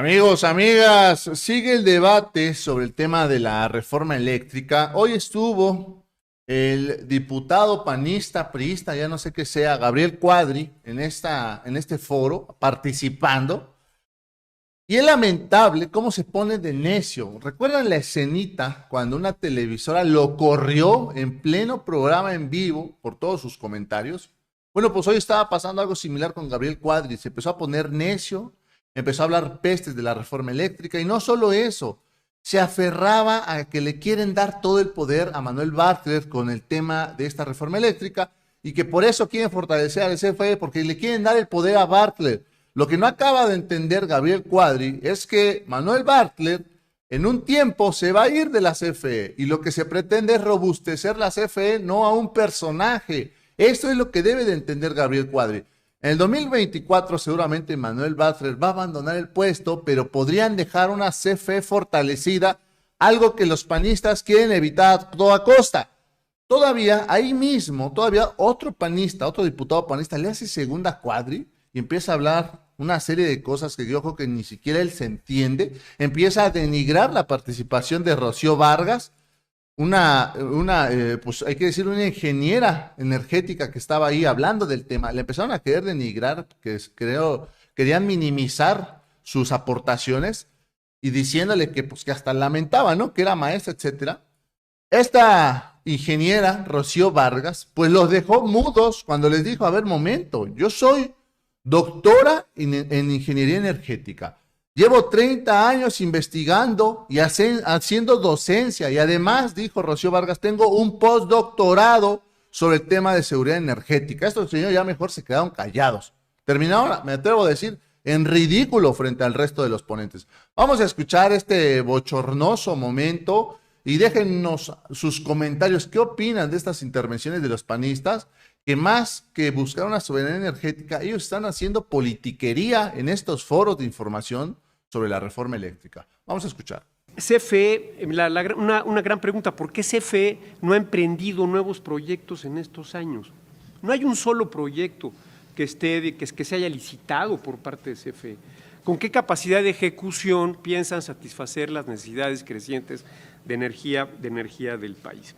Amigos, amigas, sigue el debate sobre el tema de la reforma eléctrica. Hoy estuvo el diputado panista, priista, ya no sé qué sea, Gabriel Cuadri, en este foro, participando. Y es lamentable cómo se pone de necio. ¿Recuerdan la escenita cuando una televisora lo corrió en pleno programa en vivo por todos sus comentarios? Bueno, pues hoy estaba pasando algo similar con Gabriel Cuadri. Se empezó a poner necio, empezó a hablar pestes de la reforma eléctrica y no solo eso, se aferraba a que le quieren dar todo el poder a Manuel Bartlett con el tema de esta reforma eléctrica y que por eso quieren fortalecer al CFE porque le quieren dar el poder a Bartlett. Lo que no acaba de entender Gabriel Cuadri es que Manuel Bartlett en un tiempo se va a ir de la CFE y lo que se pretende es robustecer la CFE, no a un personaje. Esto es lo que debe de entender Gabriel Cuadri. En el 2024 seguramente Manuel Bartlett va a abandonar el puesto, pero podrían dejar una CFE fortalecida, algo que los panistas quieren evitar a toda costa. Todavía ahí mismo, todavía otro panista, otro diputado panista le hace segunda a Cuadri y empieza a hablar una serie de cosas que yo creo que ni siquiera él se entiende, empieza a denigrar la participación de Rocío Vargas, pues hay que decir, una ingeniera energética que estaba ahí hablando del tema. Le empezaron a querer denigrar, querían minimizar sus aportaciones y diciéndole que, pues, que hasta lamentaba, ¿no? Que era maestra, etcétera. Esta ingeniera, Rocío Vargas, pues los dejó mudos cuando les dijo, a ver, momento, yo soy doctora en ingeniería energética. Llevo 30 años investigando y haciendo docencia y además, dijo Rocío Vargas, tengo un postdoctorado sobre el tema de seguridad energética. Estos señores ya mejor se quedaron callados. Terminaron, me atrevo a decir, en ridículo frente al resto de los ponentes. Vamos a escuchar este bochornoso momento y déjennos sus comentarios. ¿Qué opinan de estas intervenciones de los panistas? Que más que buscar una soberanía energética, ellos están haciendo politiquería en estos foros de información sobre la reforma eléctrica. Vamos a escuchar. CFE, una gran pregunta, ¿por qué CFE no ha emprendido nuevos proyectos en estos años? No hay un solo proyecto que se haya licitado por parte de CFE. ¿Con qué capacidad de ejecución piensan satisfacer las necesidades crecientes de energía del país?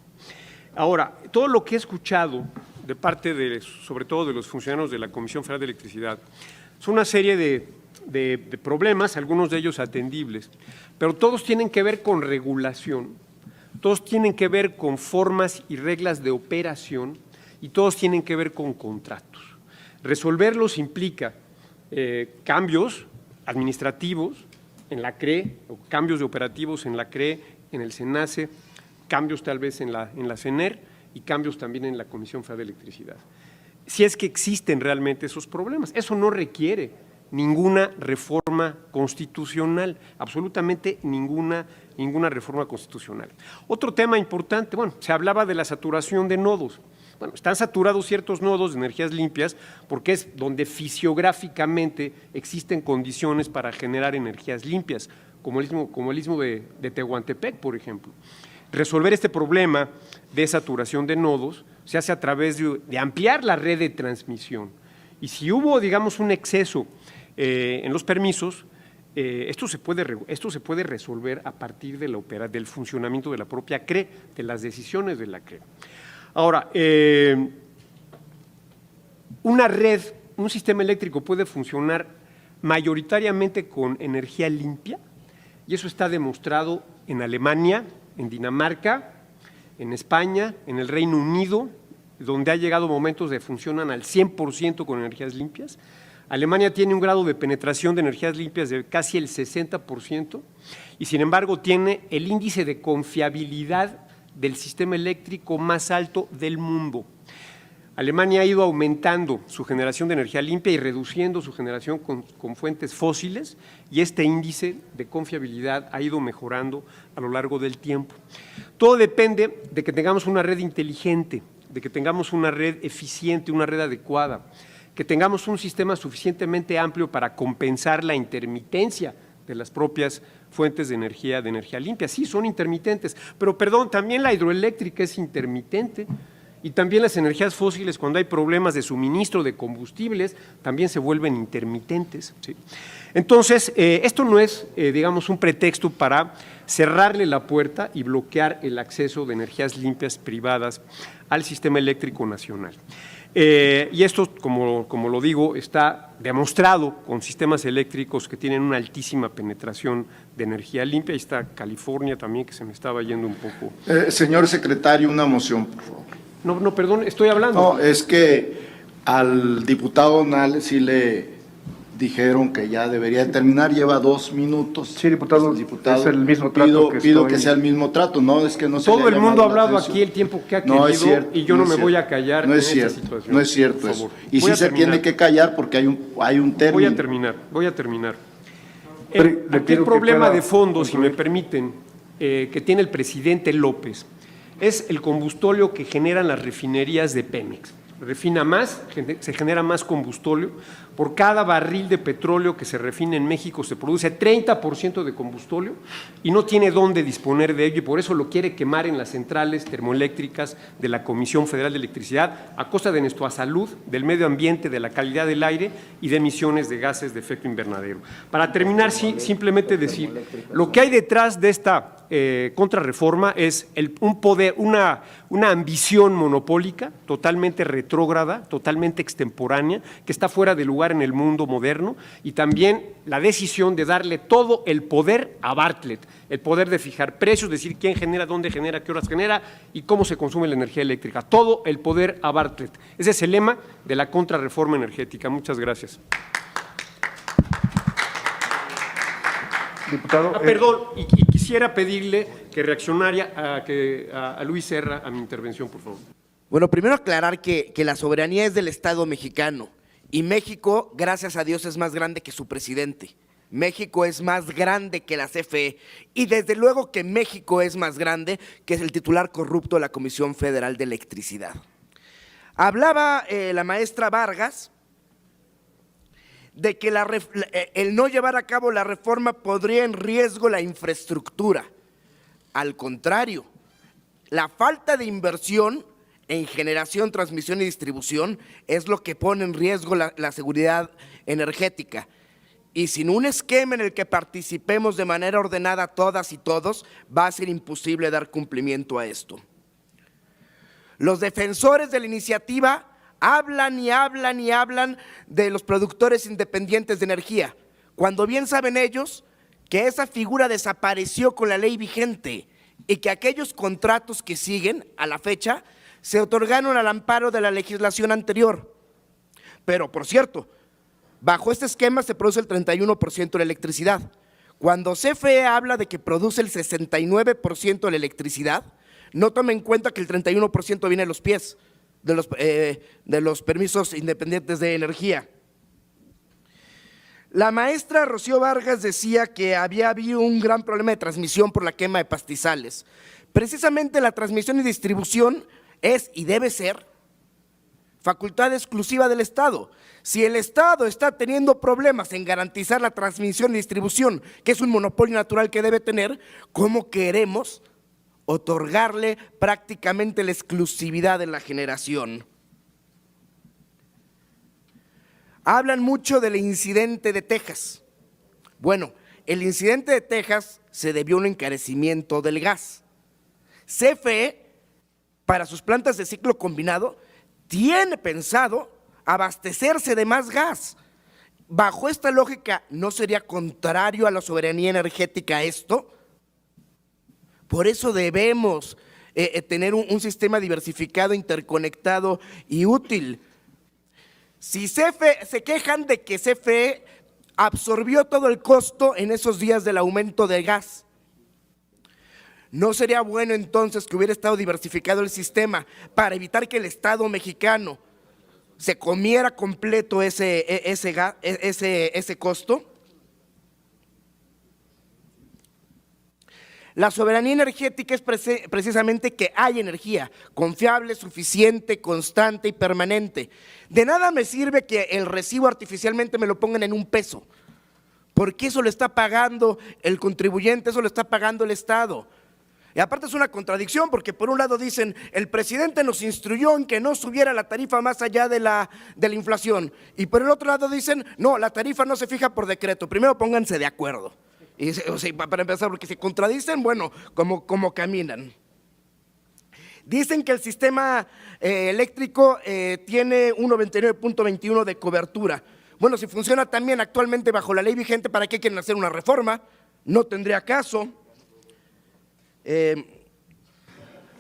Ahora, todo lo que he escuchado de parte sobre todo de los funcionarios de la Comisión Federal de Electricidad, son una serie de problemas, algunos de ellos atendibles, pero todos tienen que ver con regulación, todos tienen que ver con formas y reglas de operación y todos tienen que ver con contratos. Resolverlos implica cambios administrativos en la CRE, o cambios de operativos en la CRE, en el SENACE, cambios tal vez en la CENER y cambios también en la Comisión Federal de Electricidad. Si es que existen realmente esos problemas, eso no requiere ninguna reforma constitucional, absolutamente ninguna reforma constitucional. Otro tema importante, bueno, se hablaba de la saturación de nodos. Bueno, están saturados ciertos nodos de energías limpias porque es donde fisiográficamente existen condiciones para generar energías limpias, como el istmo de Tehuantepec, por ejemplo. Resolver este problema de saturación de nodos se hace a través de ampliar la red de transmisión. Y si hubo, digamos, un exceso en los permisos, esto se puede resolver a partir del funcionamiento de la propia CRE, de las decisiones de la CRE. Ahora, un sistema eléctrico puede funcionar mayoritariamente con energía limpia, y eso está demostrado en Alemania, en Dinamarca, en España, en el Reino Unido, donde ha llegado momentos de funcionan al 100% con energías limpias. Alemania tiene un grado de penetración de energías limpias de casi el 60% y sin embargo tiene el índice de confiabilidad del sistema eléctrico más alto del mundo. Alemania ha ido aumentando su generación de energía limpia y reduciendo su generación con fuentes fósiles y este índice de confiabilidad ha ido mejorando a lo largo del tiempo. Todo depende de que tengamos una red inteligente, de que tengamos una red eficiente, una red adecuada, que tengamos un sistema suficientemente amplio para compensar la intermitencia de las propias fuentes de energía limpia. Sí, son intermitentes, pero perdón, también la hidroeléctrica es intermitente Y también las energías fósiles, cuando hay problemas de suministro de combustibles, también se vuelven intermitentes, ¿sí? Entonces, esto no es, digamos, un pretexto para cerrarle la puerta y bloquear el acceso de energías limpias privadas al sistema eléctrico nacional. Y esto, como lo digo, está demostrado con sistemas eléctricos que tienen una altísima penetración de energía limpia. Ahí está California también, que se me estaba yendo un poco. Señor secretario, una moción, por favor. No, perdón, estoy hablando. No, es que al diputado Nales sí le dijeron que ya debería terminar, lleva 2 minutos. Sí, diputado, es el mismo trato que pido estoy... que sea el mismo trato, no es que no se Todo le el mundo ha hablado atención. aquí el tiempo que ha querido, No es cierto, y yo no me es voy a cierto. callar No en es esta cierto, situación. no es cierto por eso. favor. Y Voy sí a se terminar. tiene que callar porque hay un término. Voy a terminar. Pero le Aquí el pido que problema pueda de fondo, si me concluir. permiten, que tiene el presidente López, es el combustóleo que generan las refinerías de Pemex. Refina más, se genera más combustóleo. Por cada barril de petróleo que se refina en México se produce 30% de combustóleo y no tiene dónde disponer de ello, y por eso lo quiere quemar en las centrales termoeléctricas de la Comisión Federal de Electricidad a costa de nuestra salud, del medio ambiente, de la calidad del aire y de emisiones de gases de efecto invernadero. Para terminar, simplemente decir, lo que hay detrás de esta contrarreforma es un poder, una ambición monopólica totalmente retrógrada, totalmente extemporánea, que está fuera de lugar en el mundo moderno, y también la decisión de darle todo el poder a Bartlett, el poder de fijar precios, decir quién genera, dónde genera, qué horas genera y cómo se consume la energía eléctrica. Todo el poder a Bartlett. Ese es el lema de la contrarreforma energética. Muchas gracias. Diputado, Perdón, y quisiera pedirle que reaccionara a Luis Serra a mi intervención, por favor. Bueno, primero aclarar que la soberanía es del Estado mexicano y México, gracias a Dios, es más grande que su presidente. México es más grande que la CFE y desde luego que México es más grande que el titular corrupto de la Comisión Federal de Electricidad. Hablaba la maestra Vargas de que el no llevar a cabo la reforma podría en riesgo la infraestructura. Al contrario, la falta de inversión en generación, transmisión y distribución es lo que pone en riesgo la seguridad energética. Y sin un esquema en el que participemos de manera ordenada todas y todos, va a ser imposible dar cumplimiento a esto. Los defensores de la iniciativa hablan y hablan y hablan de los productores independientes de energía, cuando bien saben ellos que esa figura desapareció con la ley vigente y que aquellos contratos que siguen a la fecha se otorgaron al amparo de la legislación anterior. Pero, por cierto, bajo este esquema se produce el 31% de la electricidad. Cuando CFE habla de que produce el 69% de la electricidad, no tome en cuenta que el 31% viene de los pies, de los permisos independientes de energía. La maestra Rocío Vargas decía que había habido un gran problema de transmisión por la quema de pastizales. Precisamente la transmisión y distribución es y debe ser facultad exclusiva del Estado. Si el Estado está teniendo problemas en garantizar la transmisión y distribución, que es un monopolio natural que debe tener, ¿cómo queremos otorgarle prácticamente la exclusividad de la generación? Hablan mucho del incidente de Texas. Bueno, el incidente de Texas se debió a un encarecimiento del gas. CFE, para sus plantas de ciclo combinado, tiene pensado abastecerse de más gas. Bajo esta lógica, ¿no sería contrario a la soberanía energética esto? Por eso debemos tener un sistema diversificado, interconectado y útil. Si CFE, se quejan de que CFE absorbió todo el costo en esos días del aumento del gas, ¿no sería bueno entonces que hubiera estado diversificado el sistema para evitar que el Estado mexicano se comiera completo ese costo? La soberanía energética es precisamente que hay energía confiable, suficiente, constante y permanente. De nada me sirve que el recibo artificialmente me lo pongan en $1, porque eso lo está pagando el contribuyente, eso lo está pagando el Estado. Y aparte es una contradicción porque por un lado dicen, el presidente nos instruyó en que no subiera la tarifa más allá de la inflación. Y por el otro lado dicen, no, la tarifa no se fija por decreto, primero pónganse de acuerdo. Y, o sea, para empezar, porque si contradicen, bueno, como caminan. Dicen que el sistema eléctrico tiene un 99.21 de cobertura. Bueno, si funciona también actualmente bajo la ley vigente, ¿para qué quieren hacer una reforma? No tendría caso.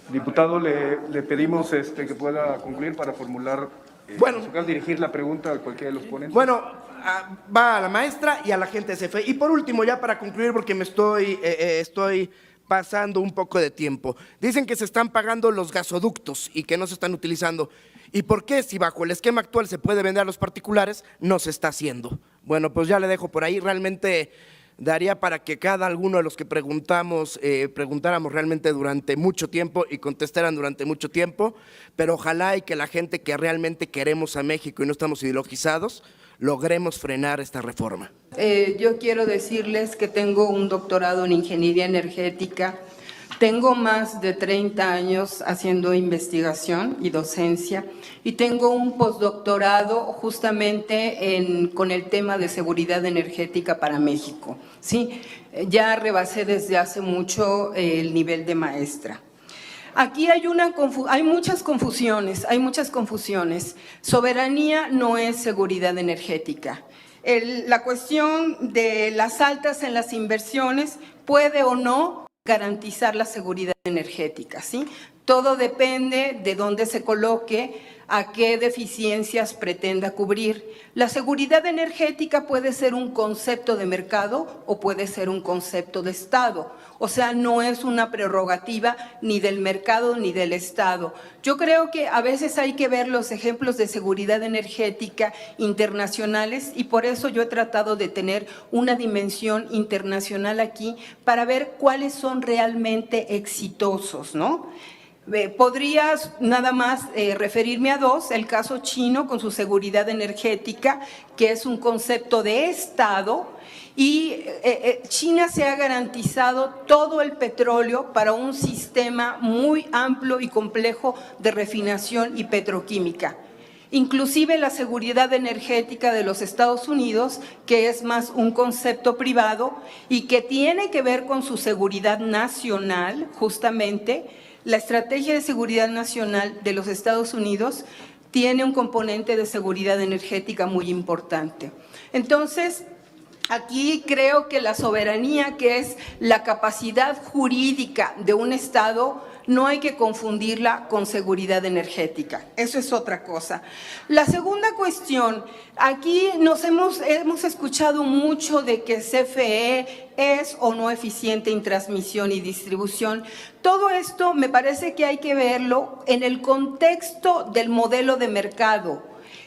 Diputado, le pedimos que pueda concluir para formular, dirigir la pregunta a cualquiera de los ponentes. Bueno, va a la maestra y a la gente de CFE. Y por último, ya para concluir, porque me estoy pasando un poco de tiempo. Dicen que se están pagando los gasoductos y que no se están utilizando. ¿Y por qué, si bajo el esquema actual se puede vender a los particulares, no se está haciendo? Bueno, pues ya le dejo por ahí. Realmente daría para que cada uno de los que preguntáramos realmente durante mucho tiempo y contestaran durante mucho tiempo, pero ojalá y que la gente que realmente queremos a México y no estamos ideologizados, logremos frenar esta reforma. Yo quiero decirles que tengo un doctorado en ingeniería energética, tengo más de 30 años haciendo investigación y docencia y tengo un postdoctorado justamente con el tema de seguridad energética para México. ¿Sí? Ya rebasé desde hace mucho el nivel de maestra. Aquí hay muchas confusiones, Soberanía no es seguridad energética. La cuestión de las altas en las inversiones puede o no garantizar la seguridad energética, ¿sí? Todo depende de dónde se coloque, a qué deficiencias pretenda cubrir. La seguridad energética puede ser un concepto de mercado o puede ser un concepto de Estado. O sea, no es una prerrogativa ni del mercado ni del Estado. Yo creo que a veces hay que ver los ejemplos de seguridad energética internacionales y por eso yo he tratado de tener una dimensión internacional aquí para ver cuáles son realmente exitosos, ¿no? Podrías nada más referirme a dos, el caso chino con su seguridad energética, que es un concepto de Estado, y China se ha garantizado todo el petróleo para un sistema muy amplio y complejo de refinación y petroquímica. Inclusive la seguridad energética de los Estados Unidos, que es más un concepto privado y que tiene que ver con su seguridad nacional, justamente. La estrategia de seguridad nacional de los Estados Unidos tiene un componente de seguridad energética muy importante. Entonces, aquí creo que la soberanía, que es la capacidad jurídica de un Estado, no hay que confundirla con seguridad energética. Eso es otra cosa. La segunda cuestión, aquí hemos escuchado mucho de que CFE es o no eficiente en transmisión y distribución. Todo esto me parece que hay que verlo en el contexto del modelo de mercado,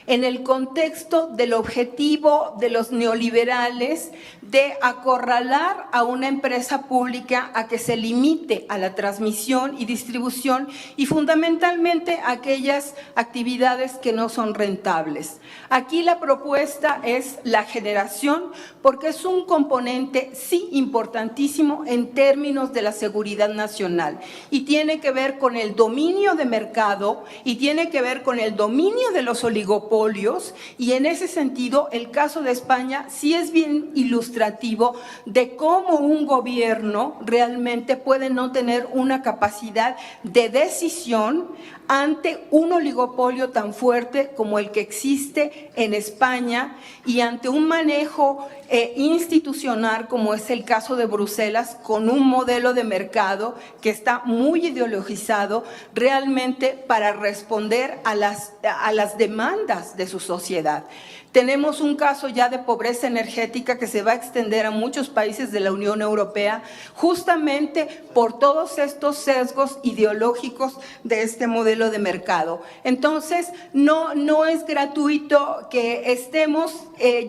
en el contexto del objetivo de los neoliberales de acorralar a una empresa pública a que se limite a la transmisión y distribución y fundamentalmente aquellas actividades que no son rentables. Aquí la propuesta es la generación porque es un componente sí importantísimo en términos de la seguridad nacional y tiene que ver con el dominio de mercado y tiene que ver con el dominio de los oligopolios y en ese sentido el caso de España sí es bien ilustrativo de cómo un gobierno realmente puede no tener una capacidad de decisión ante un oligopolio tan fuerte como el que existe en España y ante un manejo institucional como es el caso de Bruselas con un modelo de mercado que está muy ideologizado realmente para responder a las demandas de su sociedad. Tenemos un caso ya de pobreza energética que se va a extender a muchos países de la Unión Europea justamente por todos estos sesgos ideológicos de este modelo de mercado. Entonces, no es gratuito que estemos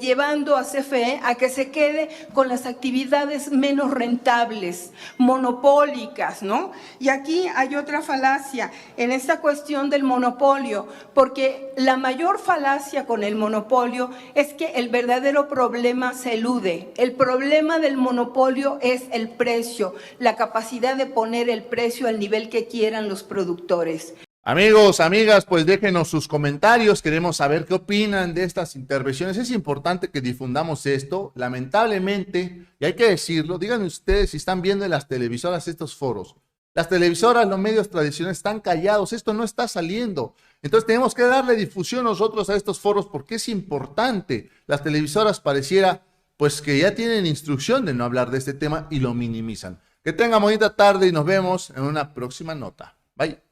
llevando a CFE a que se quede con las actividades menos rentables, monopólicas, ¿no? Y aquí hay otra falacia en esta cuestión del monopolio, porque la mayor falacia con el monopolio monopolio es que el verdadero problema se elude. El problema del monopolio es el precio, la capacidad de poner el precio al nivel que quieran los productores. Amigos, amigas, pues déjenos sus comentarios, queremos saber qué opinan de estas intervenciones. Es importante que difundamos esto, lamentablemente, y hay que decirlo, díganme ustedes si están viendo en las televisoras estos foros. Las televisoras, los medios tradicionales están callados, esto no está saliendo. Entonces tenemos que darle difusión nosotros a estos foros porque es importante. Las televisoras pareciera pues que ya tienen instrucción de no hablar de este tema y lo minimizan. Que tengan bonita tarde y nos vemos en una próxima nota. Bye.